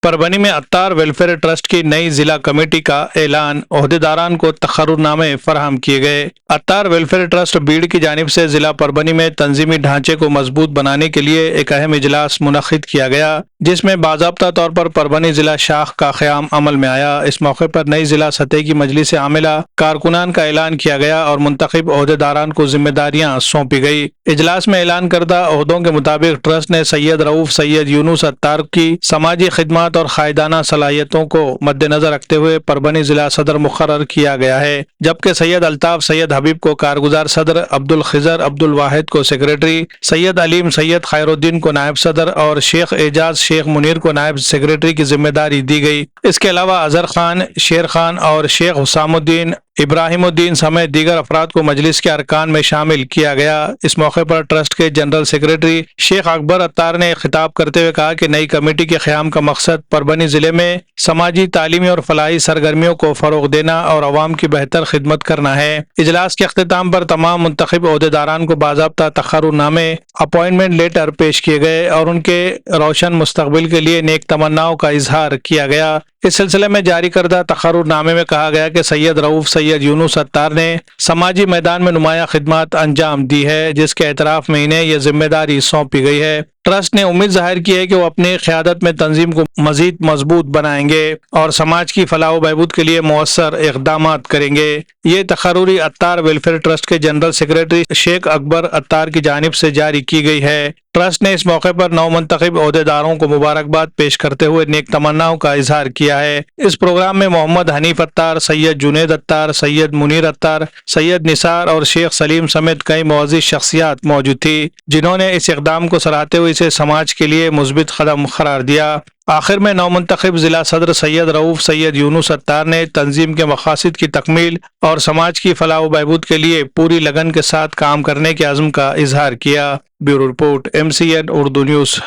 परभनी में Attar welfare trust की नई जिला कमेटी का ऐलान, ओहदेदारान को तकर्रुरनामे फराहम किए गए। अत्तार वेलफेयर ट्रस्ट बीड़ की जानिब से जिला परभनी में तंजीमी ढांचे को मजबूत बनाने के लिए एक अहम इजलास मुनक्किद किया गया, जिसमें बाज़ाब्ता तौर पर परभनी जिला शाख का क़याम अमल में आया। इस मौके पर नई जिला सतह की मजलिस आमिला कारकुनान का ऐलान किया गया और मुंतखब ओहदेदारान को जिम्मेदारियां सौंपी गई। इजलास में ऐलान करदा ओहदों के मुताबिक ट्रस्ट ने सैयद रऊफ सैयद यूनुस अत्तार की समाजी खिदमत और कायदाना सलाहियतों को मद्देनजर रखते हुए परभनी जिला सदर मुकर्रर किया गया है, जबकि सैयद अल्ताफ सैयद हबीब को कारगुजार सदर, अब्दुल खिजर अब्दुल वाहिद को सेक्रेटरी, सैयद अलीम सैयद खैरुद्दीन को नायब सदर और शेख एजाज शेख मुनीर को नायब सेक्रेटरी की जिम्मेदारी दी गई। इसके अलावा अजहर खान, शेर खान और शेख हुसामुद्दीन, इब्राहिमुद्दीन समेत दीगर अफराद को मजलिस के अरकान में शामिल किया गया। इस मौके पर ट्रस्ट के जनरल सेक्रेटरी शेख अकबर अत्तार ने खिताब करते हुए कहा कि नई कमेटी के क़याम का मकसद परभनी जिले में समाजी, तालीमी और फलाही सरगर्मियों को फरोग देना और अवाम की बेहतर खिदमत करना है। इजलास के अख्तिताम पर तमाम मुंतखब ओहदेदारान को बाज़ाब्ता तकर्रुरनामे, अपॉइंटमेंट लेटर पेश किए गए और उनके रोशन मुस्तकबिल के लिए नेक तमन्नाओं का इजहार किया गया। इस सिलसिले में जारी करदा तकर्रुरनामे में कहा गया कि सैयद रऊफ सैयद यूनुस अत्तार ने समाजी मैदान में नुमाया खिदमत अंजाम दी है, जिसके एतराफ़ में इन्हें यह जिम्मेदारी सौंपी गई है। ट्रस्ट ने उम्मीद जाहिर की है कि वो अपनी क़यादत में तंजीम को मजीद मजबूत बनाएंगे और समाज की फलाह व बहबूद के लिए मौसर इक़दामात करेंगे। ये तकर्रुरी अत्तार वेलफेयर ट्रस्ट के जनरल सेक्रेटरी शेख अकबर अत्तार की जानिब से जारी की गई है। ट्रस्ट ने इस मौके पर नौमंतखब ओहदेदारों को मुबारकबाद पेश करते हुए नेक तमन्नाओं का इजहार किया है। इस प्रोग्राम में मोहम्मद हनीफ अत्तार, सैयद जुनेद अत्तार, सैयद मुनीर अत्तार, सैयद निसार और शेख सलीम समेत कई मुअज़्ज़िज़ शख्सियात मौजूद थी, जिन्होंने इस इक़दाम को सराहते हुए इसे समाज के लिए मुस्बित कदम करार दिया। आखिर में नौमंतखब जिला सदर सैयद रऊफ सैयद यूनुस अत्तार ने तंजीम के मकासद की तकमील और समाज की फलाह व बहबूद के लिए पूरी लगन के साथ काम करने के अज़्म का इजहार किया। Bureau report, MCN Urdu news.